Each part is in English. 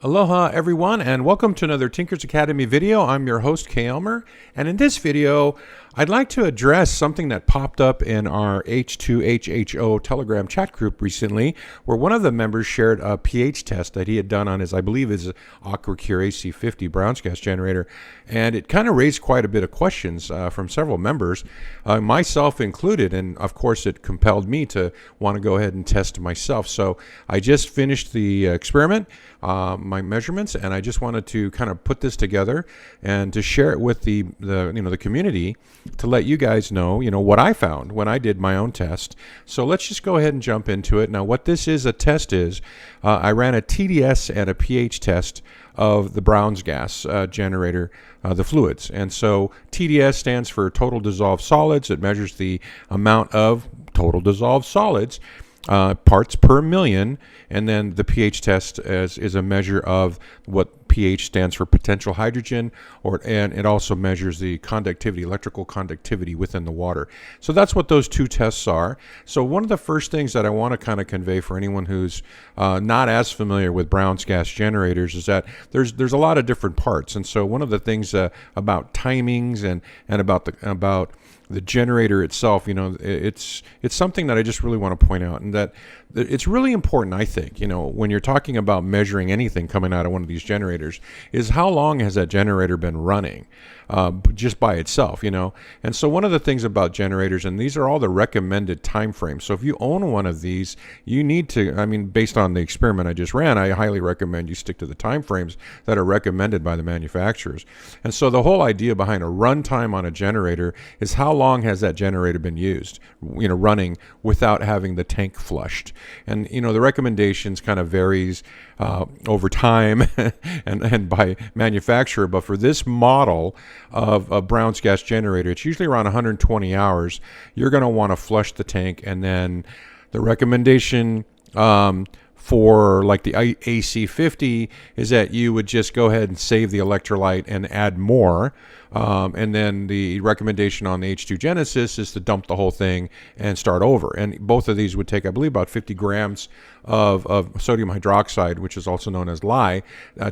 Aloha everyone, and welcome to another Tinker's Academy video. I'm your host Kay Elmer, and in this video I'd like to address something that popped up in our H2HHO Telegram chat group recently, where one of the members shared a pH test that he had done on his, I believe, his AquaCure AC50 Brown's gas generator, and it kind of raised quite a bit of questions from several members, myself included, and of course it compelled me to want to go ahead and test myself. So I just finished the experiment, my measurements, and I just wanted to kind of put this together and to share it with the community, to let you guys know what I found when I did my own test. So let's just go ahead and jump into it. Now, what this is, a test is, I ran a TDS and a pH test of the Brown's gas generator, the fluids. And so TDS stands for total dissolved solids. It measures the amount of total dissolved solids, parts per million, and then the pH test is a measure of what pH stands for, potential hydrogen, and it also measures the conductivity, electrical conductivity within the water. So that's what those two tests are. So one of the first things that I want to kind of convey for anyone who's not as familiar with Brown's gas generators is that there's a lot of different parts. And so one of the things about timings and about the generator itself, it's something that I just really want to point out, and that it's really important, I think, when you're talking about measuring anything coming out of one of these generators, is how long has that generator been running just by itself, And so one of the things about generators, and these are all the recommended time frames. So if you own one of these, you need to, based on the experiment I just ran, I highly recommend you stick to the time frames that are recommended by the manufacturers. And so the whole idea behind a runtime on a generator is how long has that generator been used, running without having the tank flushed. And the recommendations kind of varies over time and by manufacturer, but for this model of a Brown's gas generator, it's usually around 120 hours. You're going to want to flush the tank, and then the recommendation for like the AC50 is that you would just go ahead and save the electrolyte and add more. And then the recommendation on the H2 Genesys is to dump the whole thing and start over. And both of these would take, I believe, about 50 grams of sodium hydroxide, which is also known as lye,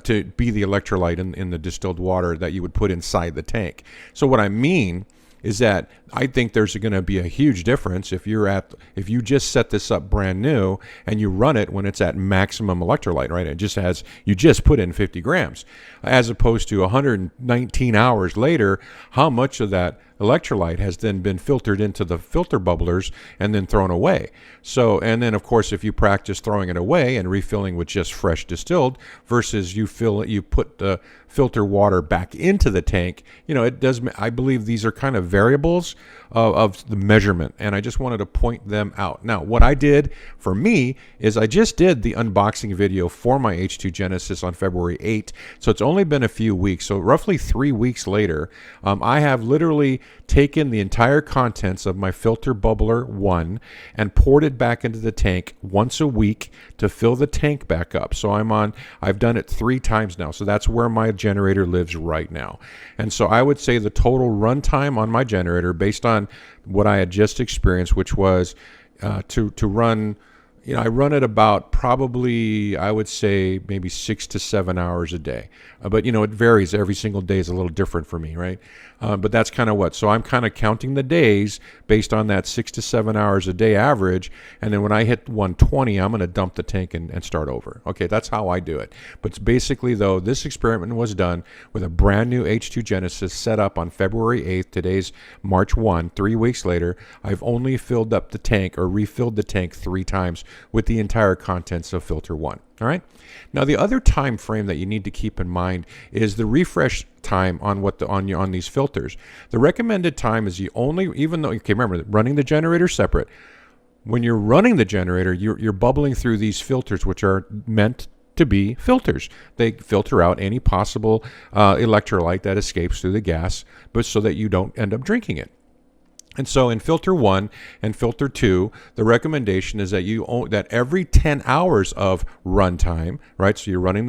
to be the electrolyte in the distilled water that you would put inside the tank. So what I mean is that I think there's going to be a huge difference if you just set this up brand new and you run it when it's at maximum electrolyte, right? You just put in 50 grams, as opposed to 119 hours later, how much of that electrolyte has then been filtered into the filter bubblers and then thrown away. So, and then of course, if you practice throwing it away and refilling with just fresh distilled versus you put the filter water back into the tank, it does. I believe these are kind of variables of the measurement, and I just wanted to point them out. Now, what I did for me is I just did the unboxing video for my H2 Genesys on February 8th, so it's only been a few weeks. So roughly 3 weeks later, I have literally taken the entire contents of my filter bubbler 1 and poured it back into the tank once a week to fill the tank back up. So I've done it 3 times now. So that's where my generator lives right now. And so I would say the total runtime on my generator, based on what I had just experienced, which was to run, I run it about probably, I would say maybe 6 to 7 hours a day. But, it varies. Every single day is a little different for me, right? But that's kind of what. So I'm kind of counting the days based on that 6 to 7 hours a day average. And then when I hit 120, I'm going to dump the tank and start over. Okay, that's how I do it. But basically, though, this experiment was done with a brand new H2 Genesys set up on February 8th. Today's March 1. 3 weeks later, I've only filled up the tank or refilled the tank 3 times with the entire contents of filter 1. All right. Now, the other time frame that you need to keep in mind is the refresh time on these filters. The recommended time is remember, running the generator separate. When you're running the generator, you're bubbling through these filters, which are meant to be filters. They filter out any possible electrolyte that escapes through the gas, but so that you don't end up drinking it. And so in filter 1 and filter 2, the recommendation is that every 10 hours of runtime, right? So you're running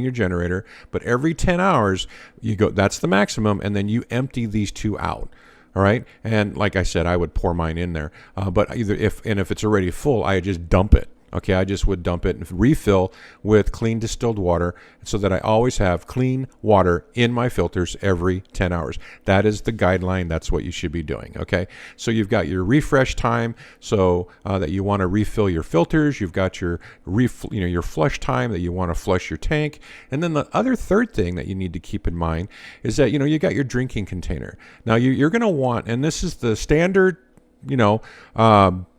your generator, but every 10 hours that's the maximum, and then you empty these 2 out. All right, and like I said, I would pour mine in there, but if it's already full, I just dump it. Okay, I just would dump it and refill with clean distilled water so that I always have clean water in my filters every 10 hours. That is the guideline. That's what you should be doing. Okay, so you've got your refresh time, so that you want to refill your filters. You've got your your flush time that you want to flush your tank, and then the other third thing that you need to keep in mind is that you got your drinking container. Now you're going to want, and this is the standard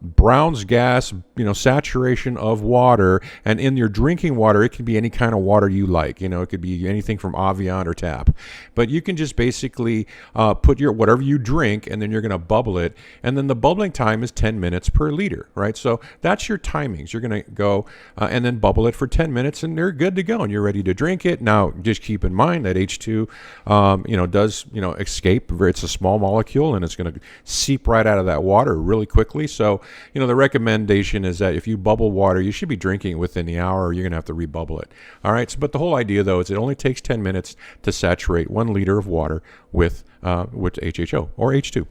Brown's gas, saturation of water, and in your drinking water, it can be any kind of water you like. It could be anything from Avion or tap, but you can just basically put your whatever you drink, and then you're going to bubble it, and then the bubbling time is 10 minutes per liter, right? So that's your timings. You're going to go and then bubble it for 10 minutes, and they're good to go, and you're ready to drink it. Now, just keep in mind that H2, does escape. It's a small molecule, and it's going to seep right out of that water really quickly. So the recommendation is that if you bubble water, you should be drinking it within the hour, or you're going to have to rebubble it. All right. So, but the whole idea, though, is it only takes 10 minutes to saturate 1 liter of water with HHO or H2.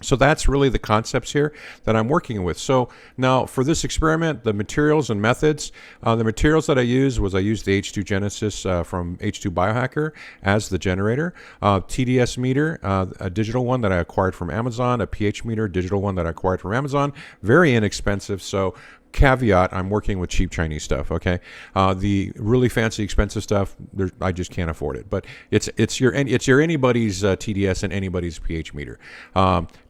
So that's really the concepts here that I'm working with. So now for this experiment, the materials and methods, the materials that I used the H2 Genesys from H2 Biohacker as the generator, TDS meter, a digital one that I acquired from Amazon, a pH meter, digital one that I acquired from Amazon, very inexpensive. So caveat, I'm working with cheap Chinese stuff. Okay, the really fancy, expensive stuff, I just can't afford it. But it's your anybody's TDS and anybody's pH meter.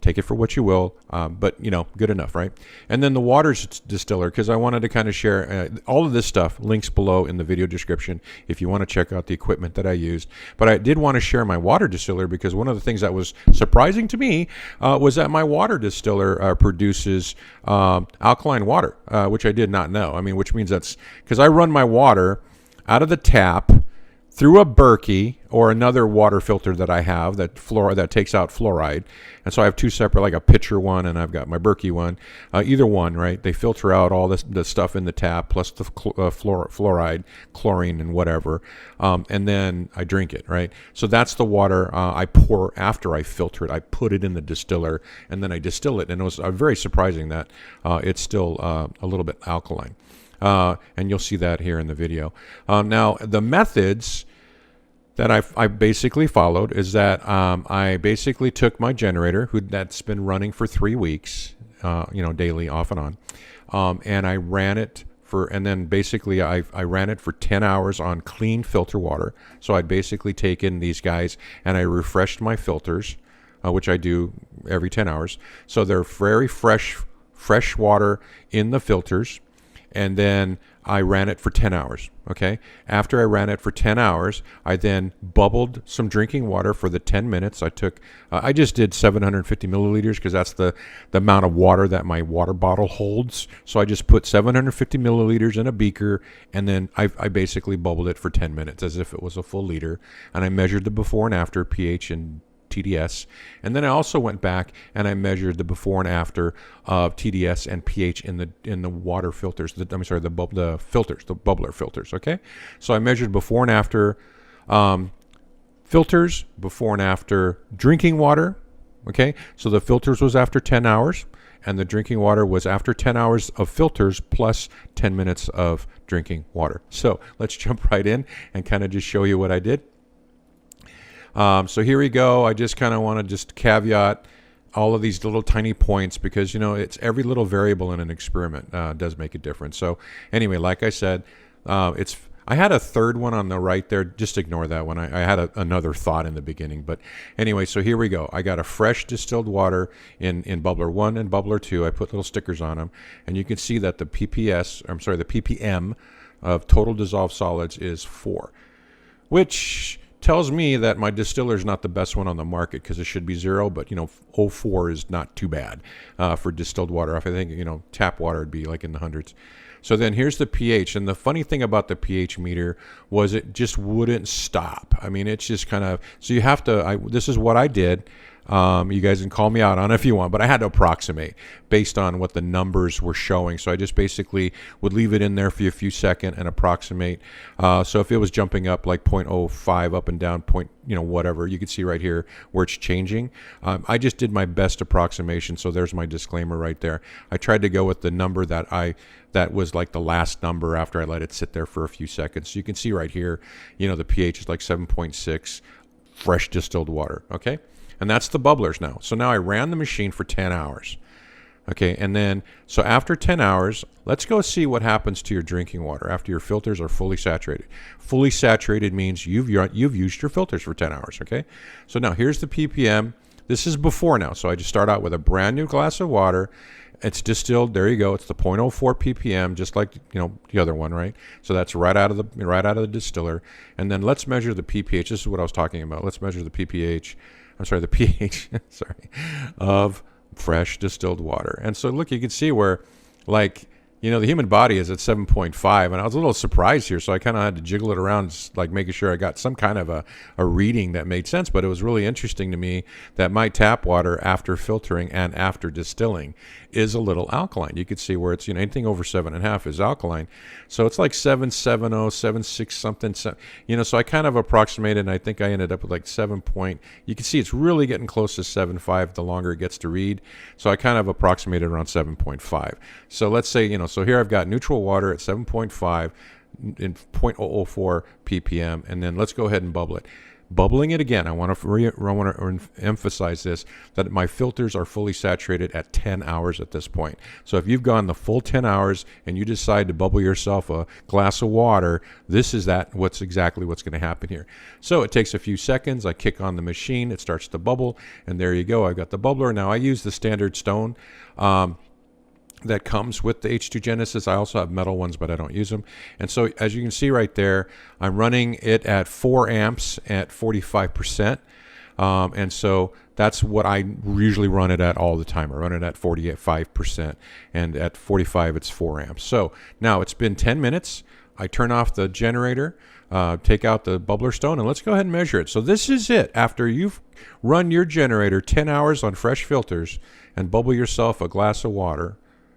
Take it for what you will, but good enough, right? And then the water distiller, because I wanted to kind of share all of this stuff. Links below in the video description if you want to check out the equipment that I used. But I did want to share my water distiller because one of the things that was surprising to me was that my water distiller produces alkaline water. Which I did not know. Which means that's because I run my water out of the tap through a Berkey or another water filter that I have that takes out fluoride. And so I have two separate, like a pitcher one, and I've got my Berkey one. Either one, right? They filter out all the stuff in the tap plus the fluoride, chlorine, and whatever. And then I drink it, right? So that's the water I pour after I filter it. I put it in the distiller, and then I distill it. And it was very surprising that it's still a little bit alkaline. And you'll see that here in the video. Now, the methods that I basically followed is that I basically took my generator, that's been running for 3 weeks, daily, off and on, and I ran it and then basically I ran it for 10 hours on clean filter water. So I'd basically taken these guys and I refreshed my filters, which I do every 10 hours. So they're very fresh water in the filters. And then I ran it for 10 hours, okay? After I ran it for 10 hours, I then bubbled some drinking water for the 10 minutes. I just did 750 milliliters because that's the amount of water that my water bottle holds. So I just put 750 milliliters in a beaker, and then I basically bubbled it for 10 minutes as if it was a full liter. And I measured the before and after pH and TDS, and then I also went back and I measured the before and after of TDS and pH in the water filters. The filters, the bubbler filters. Okay, so I measured before and after filters, before and after drinking water. Okay, so the filters was after 10 hours, and the drinking water was after 10 hours of filters plus 10 minutes of drinking water. So let's jump right in and kind of just show you what I did. So here we go. I just kind of want to just caveat all of these little tiny points because, it's every little variable in an experiment does make a difference. So anyway, like I said, I had a third one on the right there. Just ignore that one. I had another thought in the beginning. But anyway, so here we go. I got a fresh distilled water in Bubbler 1 and Bubbler 2. I put little stickers on them. And you can see that the ppm of total dissolved solids is 4, which tells me that my distiller is not the best one on the market because it should be 0, but 0.4 is not too bad for distilled water. If I think tap water would be like in the hundreds. So then here's the pH, and the funny thing about the pH meter was it just wouldn't stop. It's just kind of, so you have to. This is what I did. You guys can call me out on it if you want, but I had to approximate based on what the numbers were showing. So I just basically would leave it in there for a few seconds and approximate. So if it was jumping up like 0.05 up and down, whatever, you can see right here where it's changing. I just did my best approximation. So there's my disclaimer right there. I tried to go with the number that was like the last number after I let it sit there for a few seconds. So you can see right here, the pH is like 7.6 fresh distilled water. Okay. And that's the bubblers now. So now I ran the machine for 10 hours. Okay, and then, so after 10 hours, let's go see what happens to your drinking water after your filters are fully saturated. Fully saturated means you've used your filters for 10 hours, okay? So now here's the ppm. This is before now. So I just start out with a brand new glass of water. It's distilled. There you go. It's the 0.04 ppm, just like the other one, right? So that's right out of the distiller. And then let's measure the ppH. This is what I was talking about. Let's measure the ppH. The pH, of fresh distilled water. And so look, you can see where, like, the human body is at 7.5, and I was a little surprised here, so I kind of had to jiggle it around, just like making sure I got some kind of a reading that made sense. But it was really interesting to me that my tap water after filtering and after distilling is a little alkaline. You could see where it's, anything over 7.5 is alkaline. So it's like 7.70, 7.6 something, so I kind of approximated, and I think I ended up with like 7 point. You can see it's really getting close to 7.5 the longer it gets to read. So I kind of approximated around 7.5. So let's say, so here I've got neutral water at 7.5 in 0.004 ppm, and then let's go ahead and bubble it. Bubbling it again, I want to emphasize this, that my filters are fully saturated at 10 hours at this point. So if you've gone the full 10 hours and you decide to bubble yourself a glass of water, this is exactly what's going to happen here. So it takes a few seconds. I kick on the machine. It starts to bubble, and there you go. I've got the bubbler. Now I use the standard stone that comes with the H2 Genesys. I also have metal ones, but I don't use them. And so as you can see right there, I'm running it at 4 amps at 45%. And so that's what I usually run it at all the time. I run it at 45%, and at 45 it's 4 amps. So now it's been 10 minutes. I turn off the generator, take out the bubbler stone, and let's go ahead and measure it. So this is it. After you've run your generator 10 hours on fresh filters and bubble yourself a glass of water,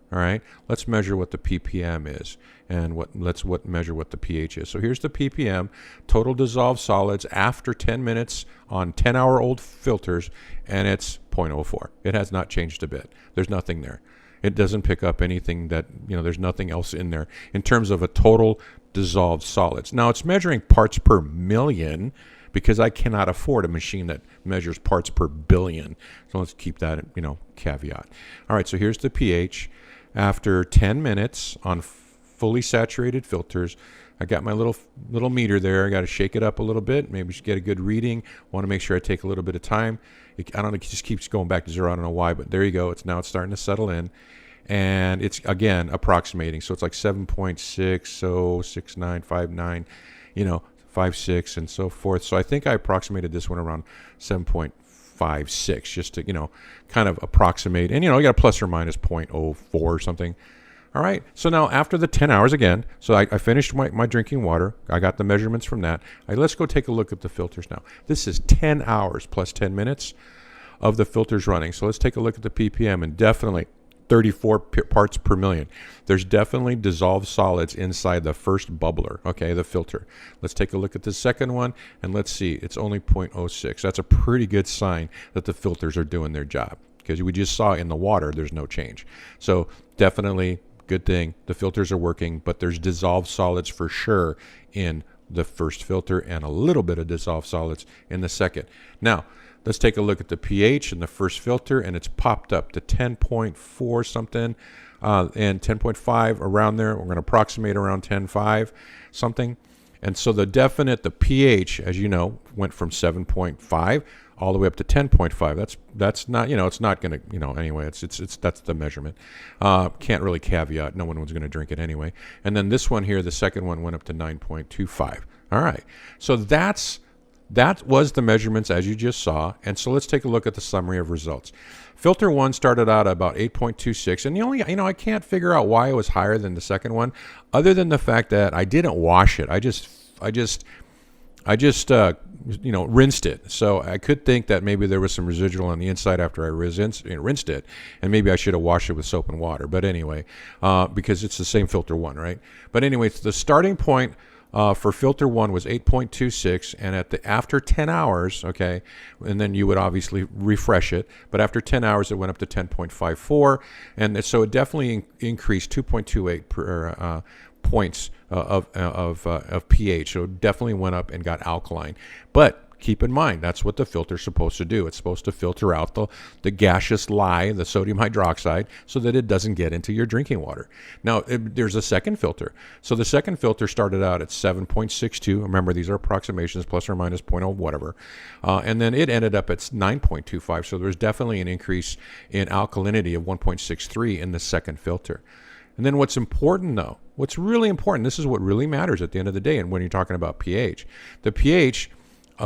all right, let's measure what the ppm is, and let's measure what the pH is. So here's the ppm, total dissolved solids after 10 minutes on 10-hour-old filters, and it's 0.04. It has not changed a bit. There's nothing there. It doesn't pick up anything that, there's nothing else in there in terms of a total dissolved solids. Now it's measuring parts per million, because I cannot afford a machine that measures parts per billion. So let's keep that, caveat. All right, so here's the pH. After 10 minutes on fully saturated filters, I got my little meter there. I got to shake it up a little bit, maybe just get a good reading. Want to make sure I take a little bit of time. I don't know, it just keeps going back to zero. I don't know why, but there you go. It's starting to settle in, and it's again approximating. So it's like 7.6, so 6959, 5.6 and so forth. So I think I approximated this one around 7.56, just to, kind of approximate. And, I got a plus or minus 0.04 or something. All right. So now after the 10 hours again, so I finished my drinking water. I got the measurements from that. Let's go take a look at the filters now. This is 10 hours plus 10 minutes of the filters running. So let's take a look at the ppm, and definitely 34 parts per million. There's definitely dissolved solids inside the first bubbler, okay, the filter. Let's take a look at the second one, and let's see, it's only 0.06. That's a pretty good sign that the filters are doing their job, because we just saw in the water there's no change. So definitely good thing, the filters are working, but there's dissolved solids for sure in the first filter and a little bit of dissolved solids in the second. Now, let's take a look at the pH in the first filter, and it's popped up to 10.4 something and 10.5 around there. We're going to approximate around 10.5 something. And so the pH, as you know, went from 7.5 all the way up to 10.5. That's not, it's not going to, anyway, it's that's the measurement. Can't really caveat. No one's going to drink it anyway. And then this one here, the second one went up to 9.25. All right. So that was the measurements as you just saw. And so let's take a look at the summary of results. Filter 1 started out at about 8.26, and the only, I can't figure out why it was higher than the second one, other than the fact that I didn't wash it. I just rinsed it. So I could think that maybe there was some residual on the inside after I rinsed it, and maybe I should have washed it with soap and water. But anyway, because it's the same filter 1, right? But anyway, the starting point for filter 1 was 8.26, and after 10 hours, okay, and then you would obviously refresh it, but after 10 hours it went up to 10.54, and so it definitely increased 2.28 per points of pH. So it definitely went up and got alkaline. But keep in mind, that's what the filter's supposed to do. It's supposed to filter out the gaseous lye, the sodium hydroxide, so that it doesn't get into your drinking water. Now, there's a second filter. So the second filter started out at 7.62. Remember, these are approximations, plus or minus 0.0 whatever. And then it ended up at 9.25. So there's definitely an increase in alkalinity of 1.63 in the second filter. And then what's important, though, what's really important, this is what really matters at the end of the day, and when you're talking about pH, the pH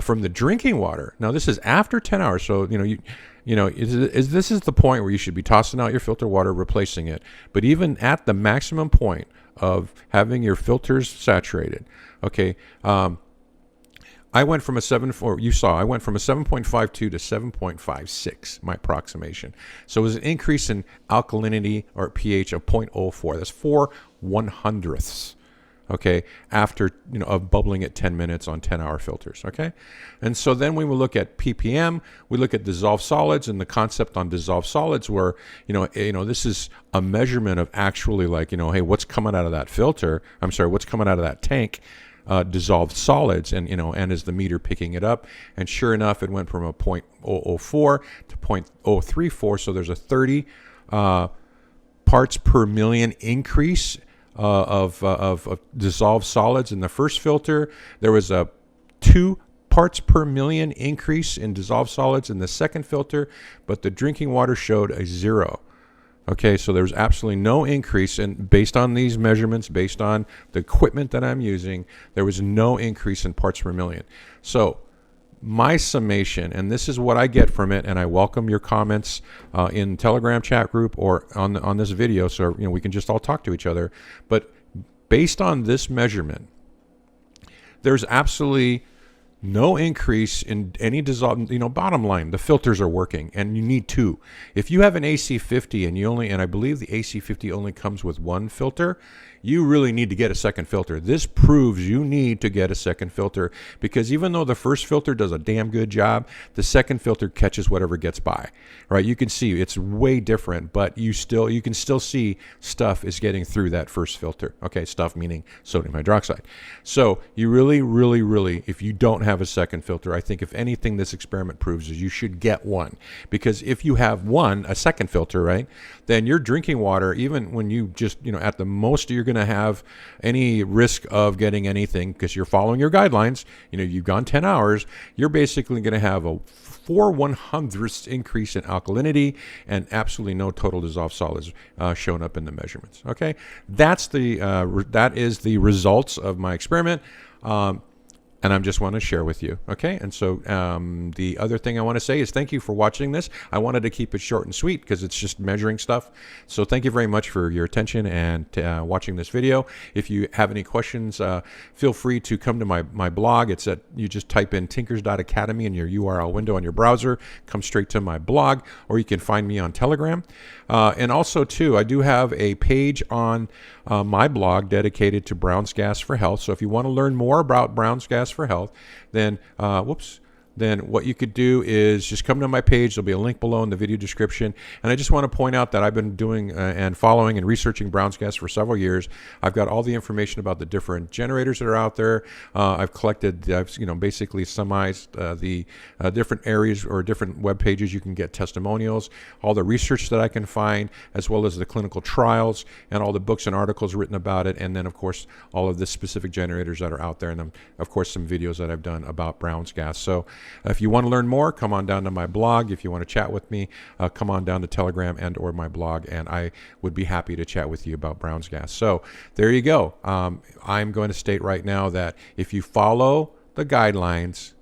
from the drinking water. Now, this is after 10 hours, so this is the point where you should be tossing out your filter water, replacing it. But even at the maximum point of having your filters saturated, okay, I went from a 7.52 to 7.56, my approximation. So it was an increase in alkalinity or pH of 0.04. That's 4/100ths, okay, after, of bubbling at 10 minutes on 10-hour filters, okay? And so then when we look at ppm, we look at dissolved solids, and the concept on dissolved solids were, this is a measurement of actually hey, what's coming out of that filter? What's coming out of that tank? Dissolved solids, and is the meter picking it up? And sure enough, it went from a 0.004 to 0.034. So there's a 30 parts per million increase of dissolved solids in the first filter. There was a 2 parts per million increase in dissolved solids in the second filter, but the drinking water showed a 0. Okay, so there's absolutely no increase, and based on these measurements, based on the equipment that I'm using, there was no increase in parts per million. So my summation, and this is what I get from it, and I welcome your comments in Telegram chat group or on this video, so we can just all talk to each other. But based on this measurement, there's absolutely no increase in any dissolved. Bottom line, the filters are working, and you need 2. If you have an AC50 and I believe the AC50 only comes with 1 filter, you really need to get a second filter. This proves you need to get a second filter, because even though the first filter does a damn good job, the second filter catches whatever gets by, right? You can see it's way different, but you can still see stuff is getting through that first filter. Okay, stuff meaning sodium hydroxide. So you really, really, really, if you don't have a second filter, I think if anything this experiment proves is you should get one, because if you have a second filter, right, then your drinking water, even when you just, at the most you're going to have any risk of getting anything, because you're following your guidelines, you've gone 10 hours, you're basically going to have a 4/100ths increase in alkalinity and absolutely no total dissolved solids shown up in the measurements. Okay, that is the results of my experiment. And I just want to share with you, okay? And so the other thing I want to say is thank you for watching this. I wanted to keep it short and sweet because it's just measuring stuff. So thank you very much for your attention and watching this video. If you have any questions, feel free to come to my blog. You just type in tinkers.academy in your URL window on your browser, come straight to my blog, or you can find me on Telegram. And also, too, I do have a page on my blog dedicated to Brown's Gas for Health. So if you want to learn more about Brown's Gas for Health, then then what you could do is just come to my page. There'll be a link below in the video description. And I just want to point out that I've been doing and following and researching Brown's Gas for several years. I've got all the information about the different generators that are out there. I've basically summarized the different areas or different web pages you can get testimonials, all the research that I can find, as well as the clinical trials and all the books and articles written about it. And then, of course, all of the specific generators that are out there. And then, of course, some videos that I've done about Brown's Gas. So if you want to learn more, come on down to my blog. If you want to chat with me, come on down to Telegram and or my blog, and I would be happy to chat with you about Brown's Gas. So there you go. I'm going to state right now that if you follow the guidelines,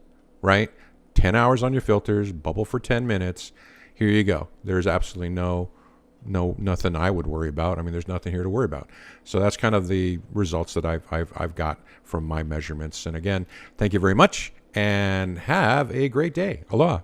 right, 10 hours on your filters, bubble for 10 minutes, here you go. There's absolutely nothing I would worry about. I mean, there's nothing here to worry about. So that's kind of the results that I've got from my measurements. And again, thank you very much, and have a great day. Aloha.